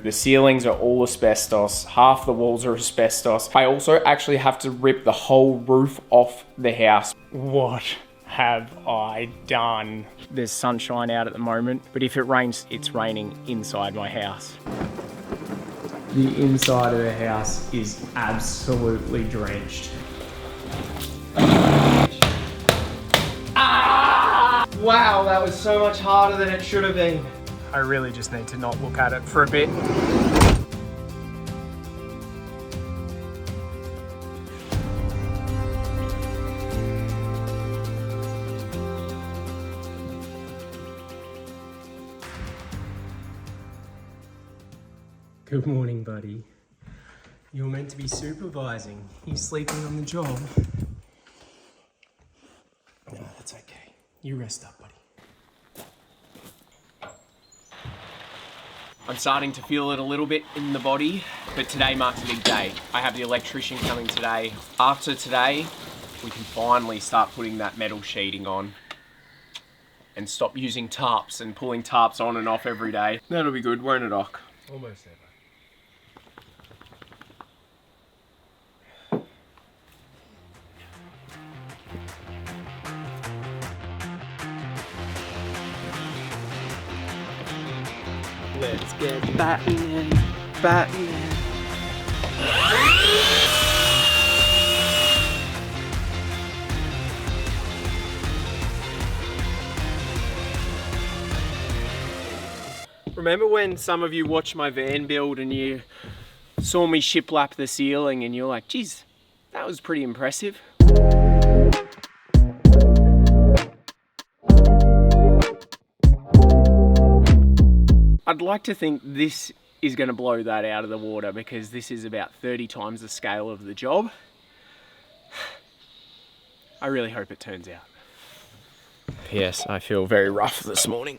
The ceilings are all asbestos, half the walls are asbestos. I also actually have to rip the whole roof off the house. What have I done? There's sunshine out at the moment, but if it rains, it's raining inside my house. The inside of the house is absolutely drenched. Ah! Wow, that was so much harder than it should have been. I really just need to not look at it for a bit. Good morning, buddy. You're meant to be supervising. You're sleeping on the job. No, that's okay. You rest up, buddy. I'm starting to feel it a little bit in the body, but today marks a big day. I have the electrician coming today. After today, we can finally start putting that metal sheeting on and stop using tarps and pulling tarps on and off every day. That'll be good, won't it, Doc? Almost there, Let's get batting, batting. Remember when some of you watched my van build and you saw me shiplap the ceiling and you're like, geez, that was pretty impressive. I'd like to think this is going to blow that out of the water because this is about 30 times the scale of the job. I really hope it turns out. Yes, I feel very rough this morning.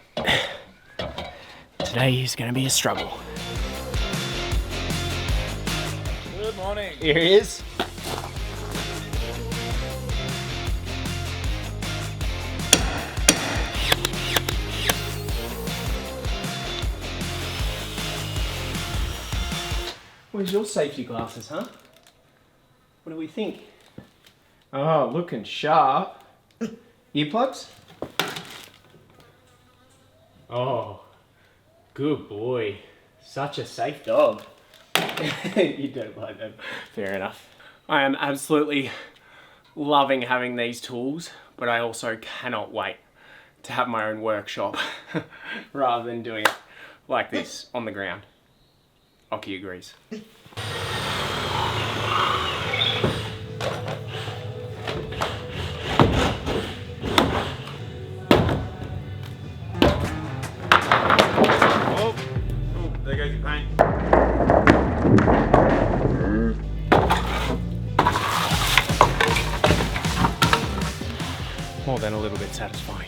Today is going to be a struggle. Good morning. Here he is. Where's your safety glasses, huh? What do we think? Oh, looking sharp. Earplugs? Oh, good boy. Such a safe dog. You don't like them. Fair enough. I am absolutely loving having these tools, but I also cannot wait to have my own workshop rather than doing it like this on the ground. Oki agrees. Oh, there goes your paint. More than a little bit satisfying.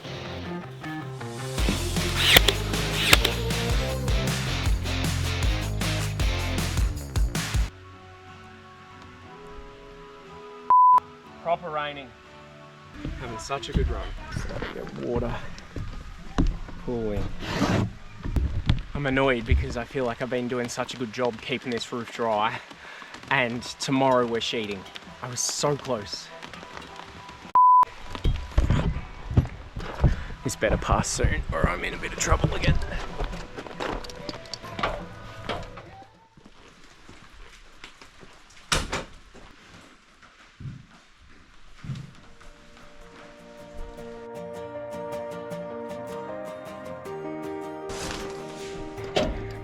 Proper raining. Having such a good run. Starting to get water pooling. I'm annoyed because I feel like I've been doing such a good job keeping this roof dry, and tomorrow we're sheeting. I was so close. This better pass soon or I'm in a bit of trouble again.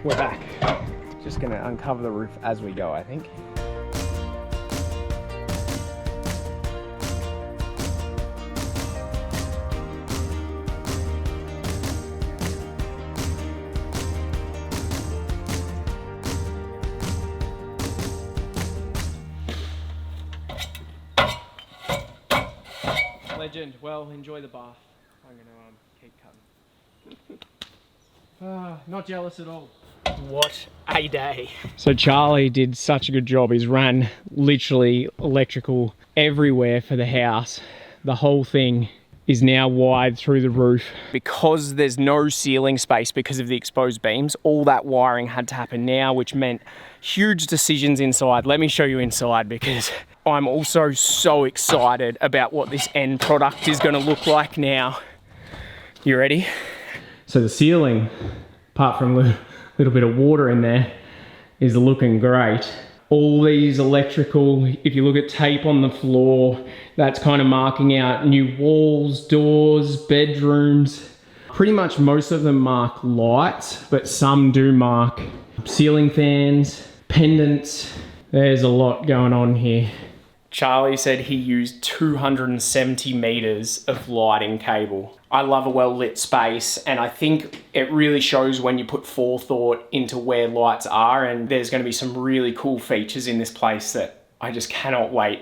We're back. Just gonna uncover the roof as we go, I think. Legend, well, enjoy the bath. I'm gonna keep cutting. Not jealous at all. What a day. So Charlie did such a good job. He's ran literally electrical everywhere for the house. The whole thing is now wide through the roof. Because there's no ceiling space because of the exposed beams, all that wiring had to happen now, which meant huge decisions inside. Let me show you inside because I'm also so excited about what this end product is going to look like now. You ready? So the ceiling, apart from a little bit of water in there, is looking great. All these electrical, if you look at tape on the floor, that's kind of marking out new walls, doors, bedrooms. Pretty much most of them mark lights, but some do mark ceiling fans, pendants. There's a lot going on here. Charlie said he used 270 meters of lighting cable. I love a well-lit space, and I think it really shows when you put forethought into where lights are, and there's going to be some really cool features in this place that I just cannot wait.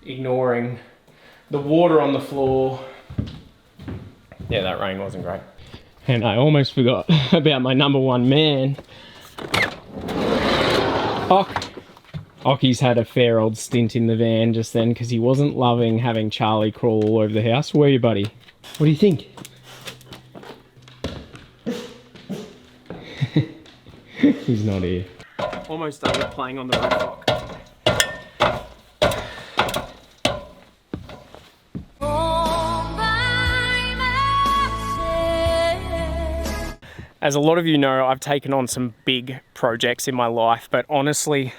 Ignoring the water on the floor. Yeah, that rain wasn't great. And I almost forgot about my number one man. Ocky's had a fair old stint in the van just then because he wasn't loving having Charlie crawl all over the house. Where are you, buddy? What do you think? He's not here. Almost done with playing on the rooftop. As a lot of you know, I've taken on some big projects in my life, but honestly,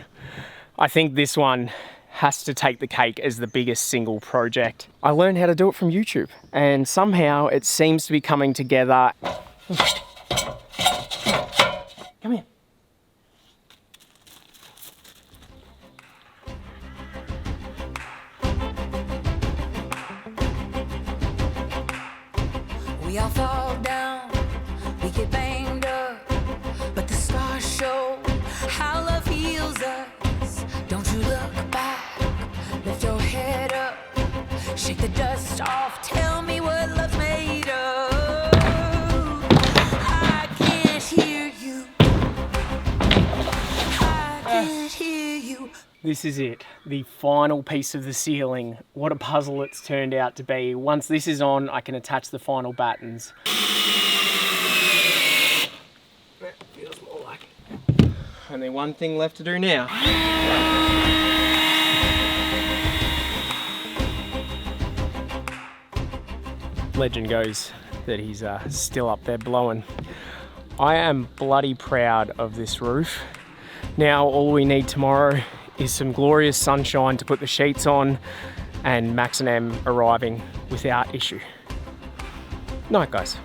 I think this one has to take the cake as the biggest single project. I learned how to do it from YouTube, and somehow it seems to be coming together. Come here. We all fall down, we get banged up, but the stars show how love heals us. Don't you look back, lift your head up, shake the dust off, tell me what love's made of. I can't hear you, I can't hear you. This is it, the final piece of the ceiling. What a puzzle it's turned out to be. Once this is on, I can attach the final battens. That feels more like it. Only one thing left to do now. Legend goes that he's still up there blowing. I am bloody proud of this roof. Now all we need tomorrow is some glorious sunshine to put the sheets on and Max and M arriving without issue. Night, guys.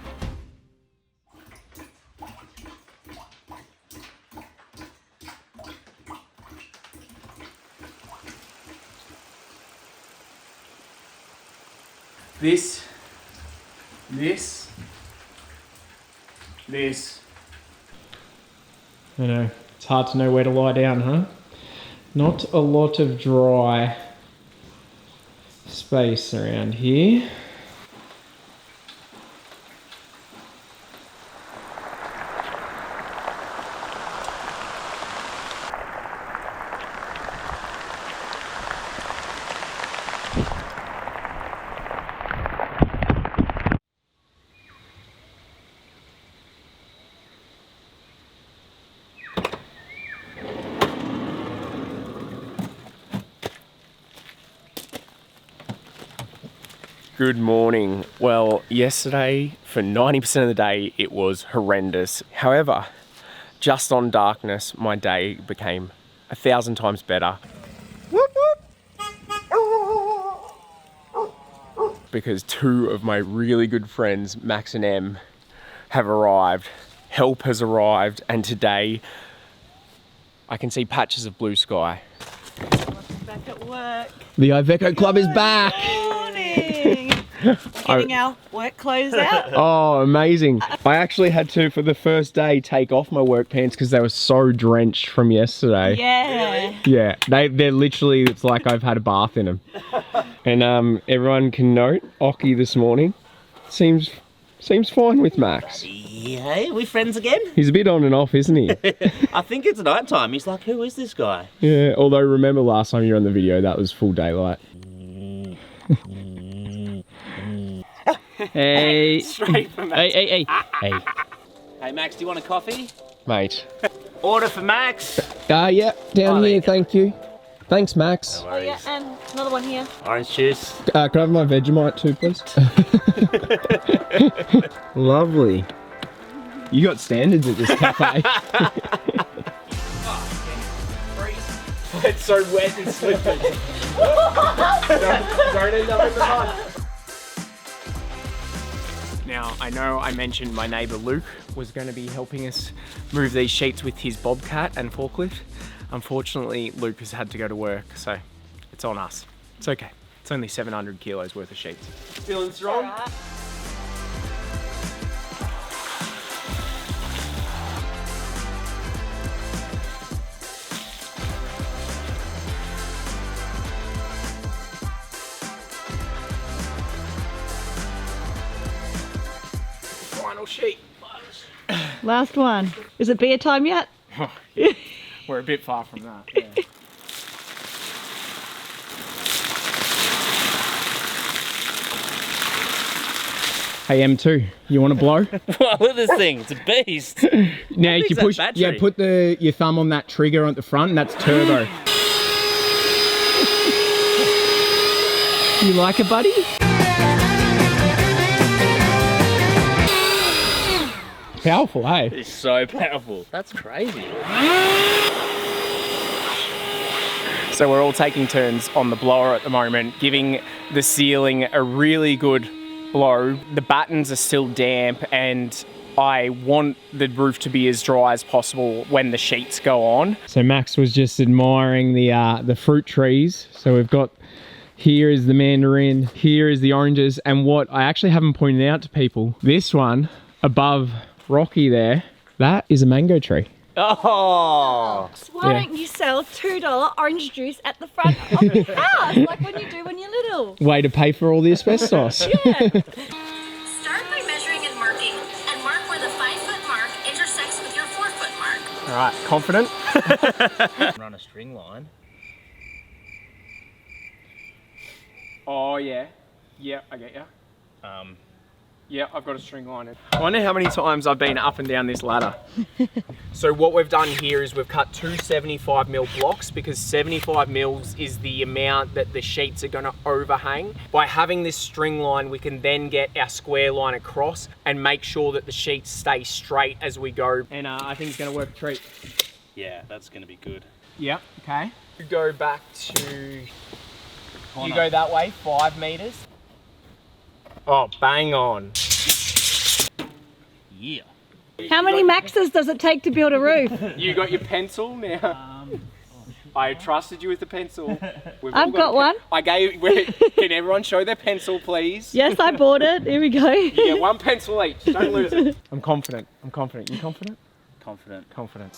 This. I know, it's hard to know where to lie down, huh? Not a lot of dry space around here. Good morning. Well, yesterday for 90% of the day it was horrendous. However, just on darkness, my day became 1,000 times better. Because two of my really good friends, Max and M, have arrived. Help has arrived, and today I can see patches of blue sky. Back at work. The 𝐬𝐫𝐿 Club is back! Morning! Getting our work clothes out. Oh, amazing. I actually had to, for the first day, take off my work pants because they were so drenched from yesterday. Yeah. Yeah, they're literally, it's like I've had a bath in them. And everyone can note, Occy this morning seems fine with Max. Yeah, we friends again? He's a bit on and off, isn't he? I think it's night time. He's like, who is this guy? Yeah, although remember last time you were on the video, that was full daylight. Hey. Straight from Max. Hey. Hey, Max, do you want a coffee? Mate. Order for Max. Yeah, down here, thank you. Thanks, Max. Oh yeah, and another one here. Orange juice. Can I have my Vegemite too, please? Lovely. You got standards at this cafe. It's so wet and slippery. don't end up in the mud. Now, I know I mentioned my neighbour Luke was going to be helping us move these sheets with his bobcat and forklift. Unfortunately, Luke has had to go to work, so it's on us. It's okay. It's only 700 kilos worth of sheets. Feeling strong? All right. Final sheet. Last one. Is it beer time yet? We're a bit far from that. Yeah. Hey, M2, you want to blow? Wow, look at this thing. It's a beast. Now, if you that push, battery? put your thumb on that trigger at the front, and that's turbo. You like it, buddy? Powerful, hey? It's so powerful. That's crazy. So we're all taking turns on the blower at the moment, giving the ceiling a really good blow. The battens are still damp and I want the roof to be as dry as possible when the sheets go on. So Max was just admiring the fruit trees. So we've got, here is the mandarin, here is the oranges, and what I actually haven't pointed out to people, this one above Rocky there, that is a mango tree. Oh. Why don't you sell $2 orange juice at the front of your house, like when you do when you're little? Way to pay for all the asbestos. Yeah. Start by measuring and marking, and mark where the 5-foot mark intersects with your 4-foot mark. All right, confident? Run a string line. Oh yeah. Yeah, I get ya. Yeah, I've got a string line in. I wonder how many times I've been up and down this ladder. So what we've done here is we've cut two 75mm blocks because 75mm is the amount that the sheets are gonna overhang. By having this string line, we can then get our square line across and make sure that the sheets stay straight as we go. And I think it's gonna work a treat. Yeah, that's gonna be good. Yep, okay. You go back to, you go that way, 5 meters. Oh, bang on. Yeah. How many maxes does it take to build a roof? You got your pencil now? I trusted you with the pencil. We've all I've got one. I gave, can everyone show their pencil, please? Yes, I bought it. Here we go. You get one pencil each, don't lose it. I'm confident, I'm confident. You confident? Confident. Confident.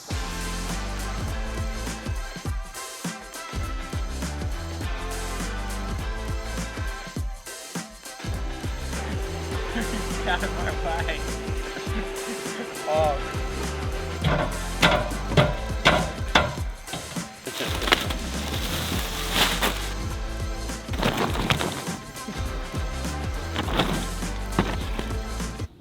Out of my way. Oh.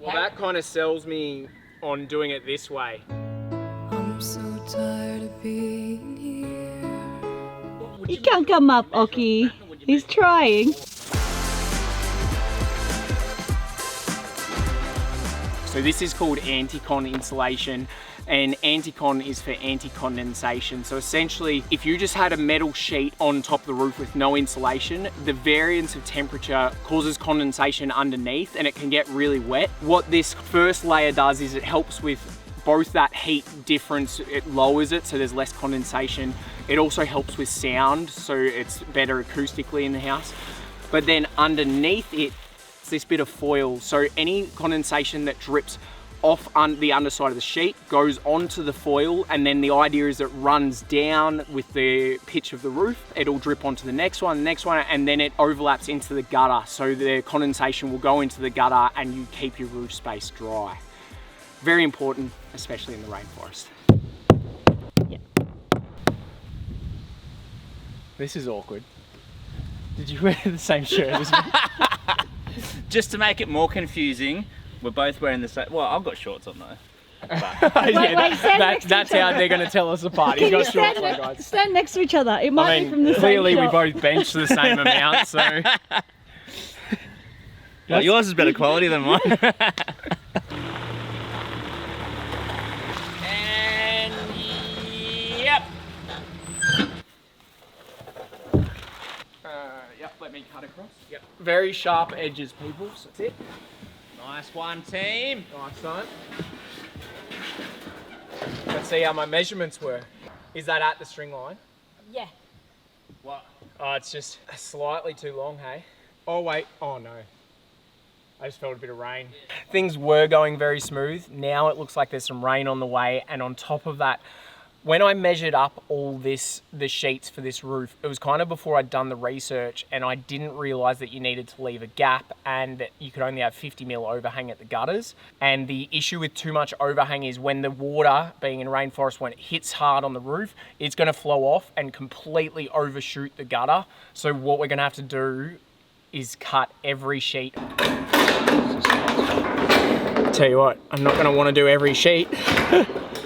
Well, that kind of sells me on doing it this way. I'm so tired of being here. He can't come up, Oki. He's trying. So this is called anti-con insulation, and anti-con is for anti-condensation. So essentially, if you just had a metal sheet on top of the roof with no insulation, the variance of temperature causes condensation underneath and it can get really wet. What this first layer does is it helps with both that heat difference, it lowers it so there's less condensation. It also helps with sound, so it's better acoustically in the house. But then underneath it, this bit of foil, so any condensation that drips off the underside of the sheet goes onto the foil, and then the idea is it runs down with the pitch of the roof. It'll drip onto the next one, and then it overlaps into the gutter, so the condensation will go into the gutter and you keep your roof space dry. Very important, especially in the rainforest. Yeah. This is awkward. Did you wear the same shirt as me? Just to make it more confusing, we're both wearing the same. Well, I've got shorts on though. Wait, stand next to that's each how other. they're going to tell us apart. He's Can you got shorts stand, on, guys. stand next to each other? It might I be mean, from the clearly same we shop. both bench the same amount, so. Well, yours is better quality than mine. And yep. Yep, let me cut across. Yep. Very sharp edges, people. So that's it. Nice one, team. Nice one. Let's see how my measurements were. Is that at the string line? Yeah. What? Oh, it's just slightly too long, hey? Oh, wait. Oh, no. I just felt a bit of rain. Things were going very smooth. Now it looks like there's some rain on the way. And on top of that, when I measured up all the sheets for this roof, it was kind of before I'd done the research, and I didn't realize that you needed to leave a gap and that you could only have 50 mil overhang at the gutters. And the issue with too much overhang is when the water, being in rainforest, when it hits hard on the roof, it's gonna flow off and completely overshoot the gutter. So what we're gonna have to do is cut every sheet. Tell you what, I'm not gonna wanna do every sheet.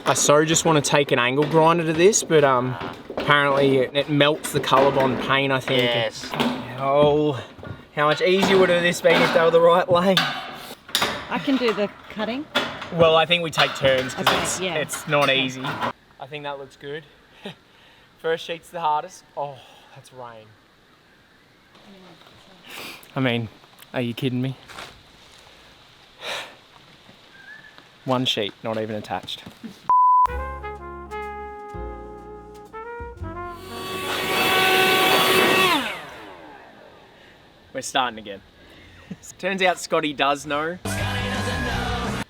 I so just want to take an angle grinder to this, but apparently it melts the ColourBond paint, I think. Yes. Oh, how much easier would this been if they were the right length? I can do the cutting. Well, I think we take turns because Okay, it's not easy. I think that looks good. First sheet's the hardest. Oh, that's rain. I mean, are you kidding me? One sheet, not even attached. We're starting again. Turns out Scotty does know.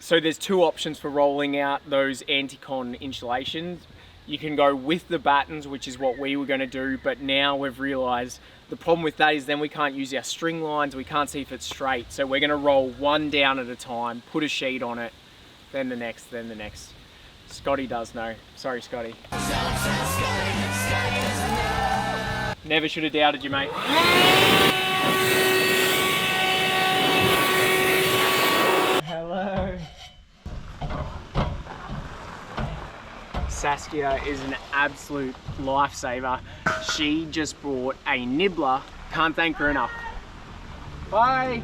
So there's two options for rolling out those anti-con insulations. You can go with the battens, which is what we were going to do, but now we've realized the problem with that is then we can't use our string lines, we can't see if it's straight. So we're going to roll one down at a time, put a sheet on it, then the next, then the next. Scotty does know. Sorry, Scotty. Never should have doubted you, mate. Hello. Saskia is an absolute lifesaver. She just brought a nibbler. Can't thank her enough. Bye.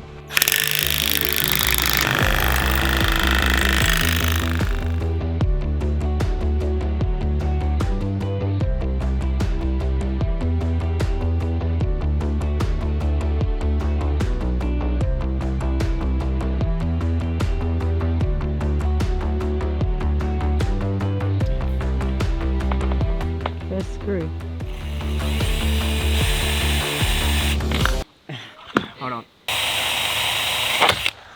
First screw. Hold on.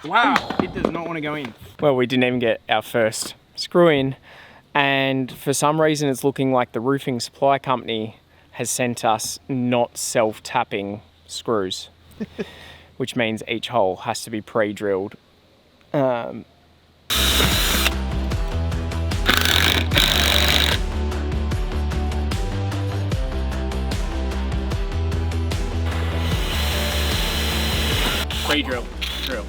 Wow, it does not want to go in. Well, we didn't even get our first screw in, and for some reason it's looking like the roofing supply company has sent us not self-tapping screws, which means each hole has to be pre-drilled. Pre-drill, drill.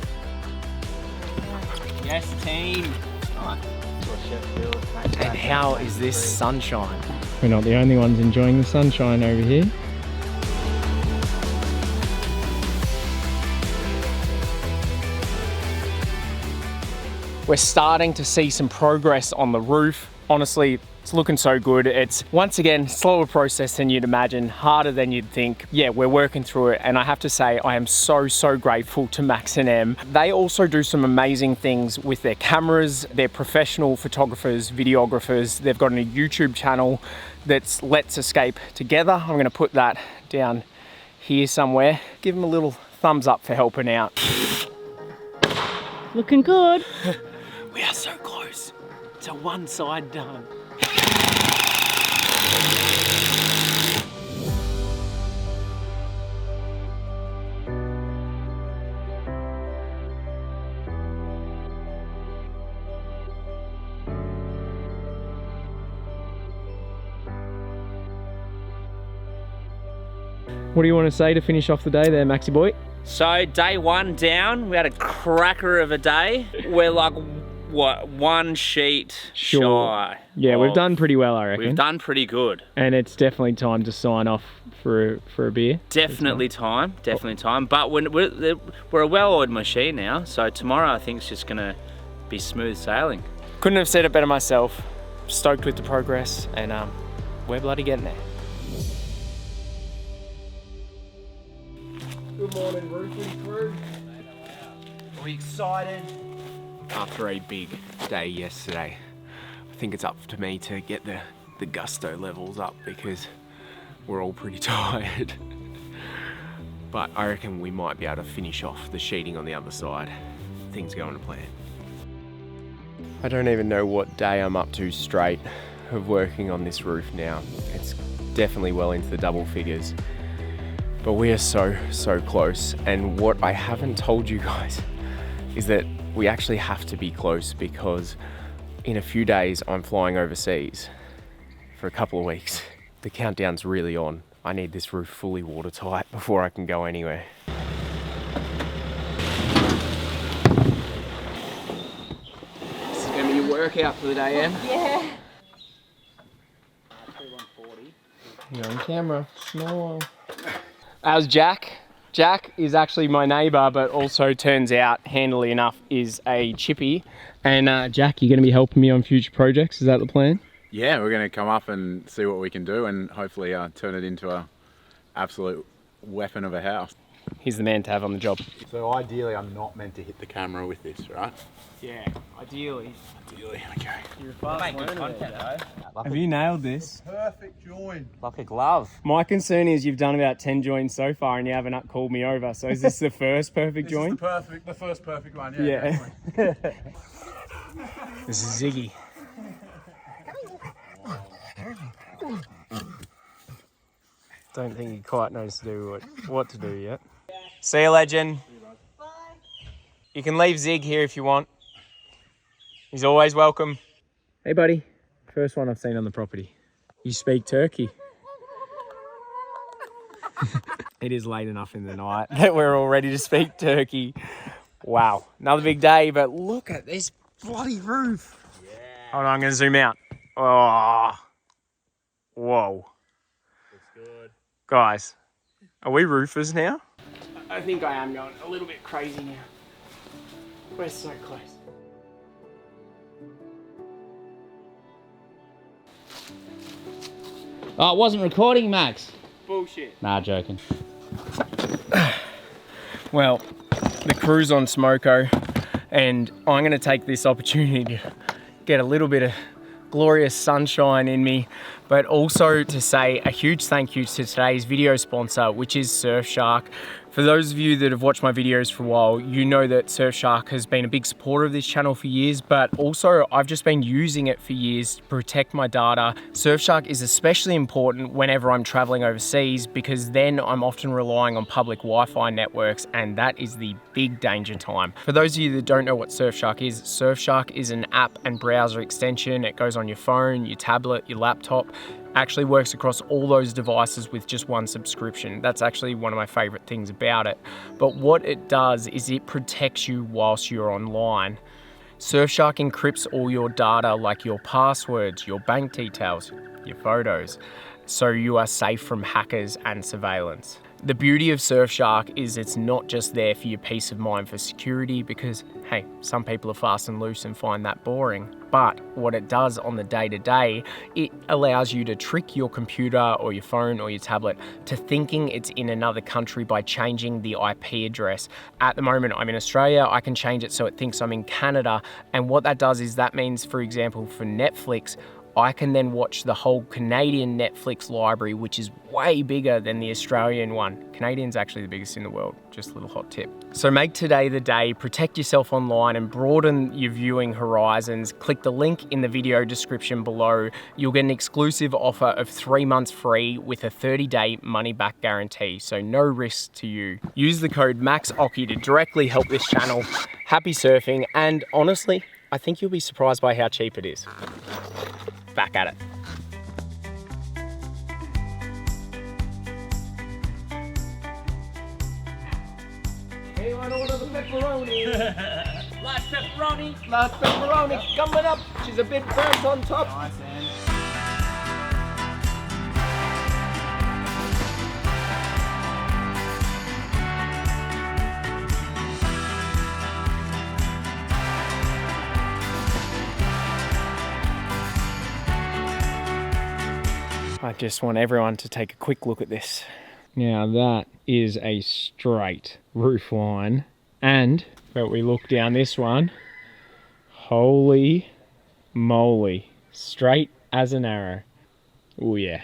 Yes, team. And how is this sunshine? We're not the only ones enjoying the sunshine over here. We're starting to see some progress on the roof. Honestly, it's looking so good. It's, once again, slower process than you'd imagine, harder than you'd think. Yeah, we're working through it, and I have to say, I am so grateful to Max&M. They also do some amazing things with their cameras. They're professional photographers, videographers. They've got a YouTube channel that's Let's Escape Together. I'm gonna put that down here somewhere. Give them a little thumbs up for helping out. Looking good. We are so close to one side done. What do you want to say to finish off the day there, Maxi boy? So day 1 down, we had a cracker of a day. We're like, what, 1 sheet shy. Yeah, we've done pretty well, I reckon. We've done pretty good. And it's definitely time to sign off for a beer. Definitely time. But we're a well-oiled machine now, so tomorrow I think it's just gonna be smooth sailing. Couldn't have said it better myself. Stoked with the progress, and we're bloody getting there. Good morning, roofing crew. Are we excited? After a big day yesterday, I think it's up to me to get the gusto levels up because we're all pretty tired. But I reckon we might be able to finish off the sheeting on the other side. Things going to plan. I don't even know what day I'm up to straight of working on this roof now. It's definitely well into the double figures. But we are so close. And what I haven't told you guys is that we actually have to be close because in a few days I'm flying overseas for a couple of weeks. The countdown's really on. I need this roof fully watertight before I can go anywhere. This is gonna be your workout for the day, Em? Yeah. You're on camera. Smile. How's Jack? Jack is actually my neighbour, but also turns out, handily enough, is a chippy. And Jack, you're going to be helping me on future projects, is that the plan? Yeah, we're going to come up and see what we can do and hopefully turn it into an absolute weapon of a house. He's the man to have on the job. So ideally I'm not meant to hit the camera with this, right? Yeah, ideally. Ideally, okay. You're a fast Good content, though. Have you nailed this? Perfect join. Like a glove. My concern is you've done about 10 joins so far and you haven't called me over. So is this the first perfect join? The first perfect one, Yeah. This is Ziggy. Don't think he quite knows to do what to do yet. See you, legend. Bye. You can leave Zig here if you want. He's always welcome. Hey, buddy. First one I've seen on the property. You speak turkey. It is late enough in the night that we're all ready to speak turkey. Wow, another big day, but look at this bloody roof. Yeah. Hold on, I'm gonna zoom out. Oh, whoa. Looks good. Guys, are we roofers now? I think I am going a little bit crazy now. We're so close. Oh, it wasn't recording, Max. Bullshit. Nah, joking. Well, the crew's on Smoko, and I'm going to take this opportunity to get a little bit of glorious sunshine in me, but also to say a huge thank you to today's video sponsor, which is Surfshark. For those of you that have watched my videos for a while, you know that Surfshark has been a big supporter of this channel for years, but also I've just been using it for years to protect my data. Surfshark is especially important whenever I'm traveling overseas because then I'm often relying on public Wi-Fi networks, and that is the big danger time. For those of you that don't know what Surfshark is an app and browser extension. It goes on your phone, your tablet, your laptop. Actually works across all those devices with just one subscription. That's actually one of my favorite things about it. But what it does is it protects you whilst you're online. Surfshark encrypts all your data, like your passwords, your bank details, your photos, so you are safe from hackers and surveillance. The beauty of Surfshark is it's not just there for your peace of mind for security because, hey, some people are fast and loose and find that boring. But what it does on the day-to-day, it allows you to trick your computer or your phone or your tablet to thinking it's in another country by changing the IP address. At the moment, I'm in Australia. I can change it so it thinks I'm in Canada. And what that does is that means, for example, for Netflix, I can then watch the whole Canadian Netflix library, which is way bigger than the Australian one. Canadian's actually the biggest in the world, just a little hot tip. So make today the day, protect yourself online and broaden your viewing horizons. Click the link in the video description below. You'll get an exclusive offer of 3 months free with a 30-day money-back guarantee, so no risk to you. Use the code MAXOCCI to directly help this channel. Happy surfing, and honestly, I think you'll be surprised by how cheap it is. Back at it. Anyone order the pepperoni? Large pepperoni. Large pepperoni coming up. She's a bit burnt on top. Nice, Anne. I just want everyone to take a quick look at this. Now that is a straight roof line, and but we look down this one, holy moly, straight as an arrow. Oh yeah.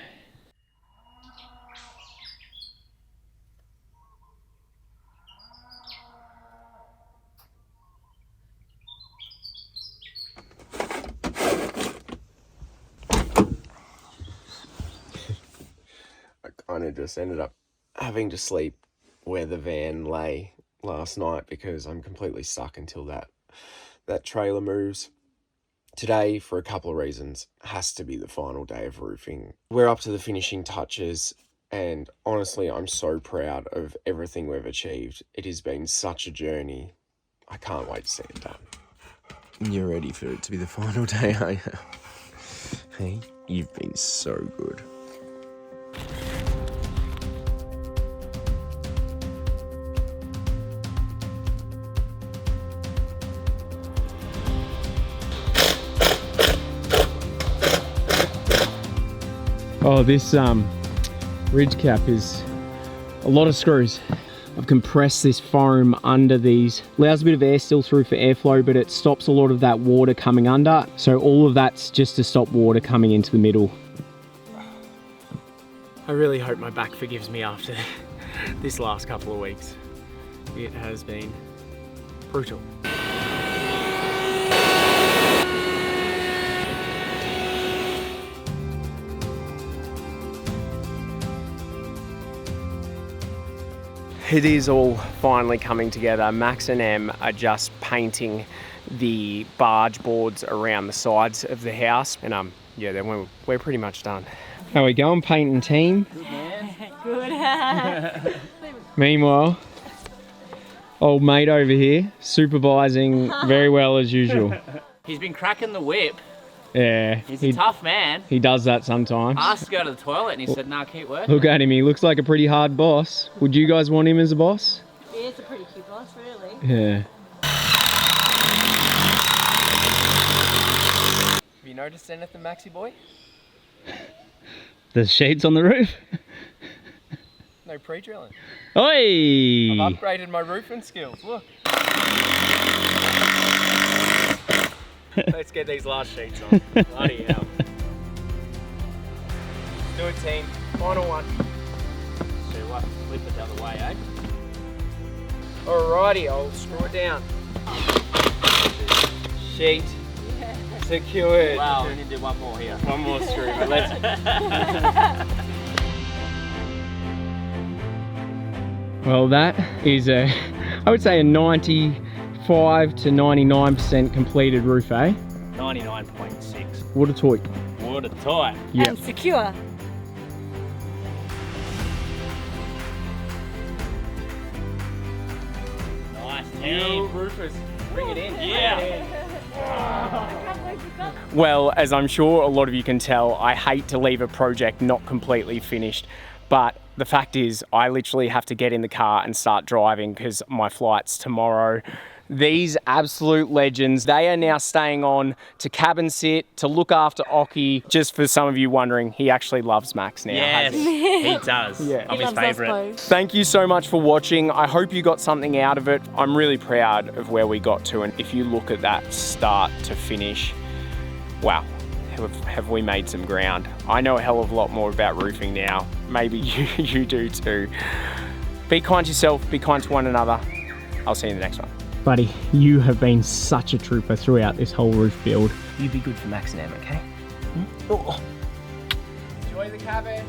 I kind of just ended up having to sleep where the van lay last night because I'm completely stuck until that trailer moves. Today, for a couple of reasons, has to be the final day of roofing. We're up to the finishing touches, and honestly, I'm so proud of everything we've achieved. It has been such a journey. I can't wait to see it done. You're ready for it to be the final day, are you? Hey, you've been so good. Oh, this ridge cap is a lot of screws. I've compressed this foam under these. Allows a bit of air still through for airflow, but it stops a lot of that water coming under. So all of that's just to stop water coming into the middle. I really hope my back forgives me after this last couple of weeks. It has been brutal. It is all finally coming together. Max and Em are just painting the barge boards around the sides of the house, and yeah, then we're pretty much done. How we going, painting team? Good, man. Good. Meanwhile, old mate over here supervising very well as usual. He's been cracking the whip. Yeah, He's a tough man. he does that sometimes. Asked to go to the toilet and he said, "No, keep working." Look at him, he looks like a pretty hard boss. Would you guys want him as a boss? He is a pretty cute boss, really. Yeah. Have you noticed anything, Maxi boy? The shades on the roof. No pre-drilling. Oi! I've upgraded my roofing skills, look. Let's get these last sheets on. Bloody hell. Do it, team. Final one. So what? Flip it the other way, eh? Alrighty, I'll screw it down. Sheet secured. Wow, we need to do one more here. One more screw, but let's... Well, that is I would say a 95 to 99% completed roof, eh? 99.6. What a toy. What a tie. Yep. And secure. Nice You team. roofers, bring it in. Yeah. Well, as I'm sure a lot of you can tell, I hate to leave a project not completely finished, but the fact is I literally have to get in the car and start driving because my flight's tomorrow. These absolute legends, they are now staying on to cabin sit, to look after 𝐿𝐾. Just for some of you wondering, he actually loves Max now. Yes, hasn't he? he does. Yeah. I'm He his loves us favourite. both. Thank you so much for watching. I hope you got something out of it. I'm really proud of where we got to, and if you look at that start to finish, wow, have we made some ground. I know a hell of a lot more about roofing now. Maybe you do too. Be kind to yourself, be kind to one another. I'll see you in the next one. Buddy, you have been such a trooper throughout this whole roof build. You be good for Max and Em, okay? Oh. Enjoy the cabin.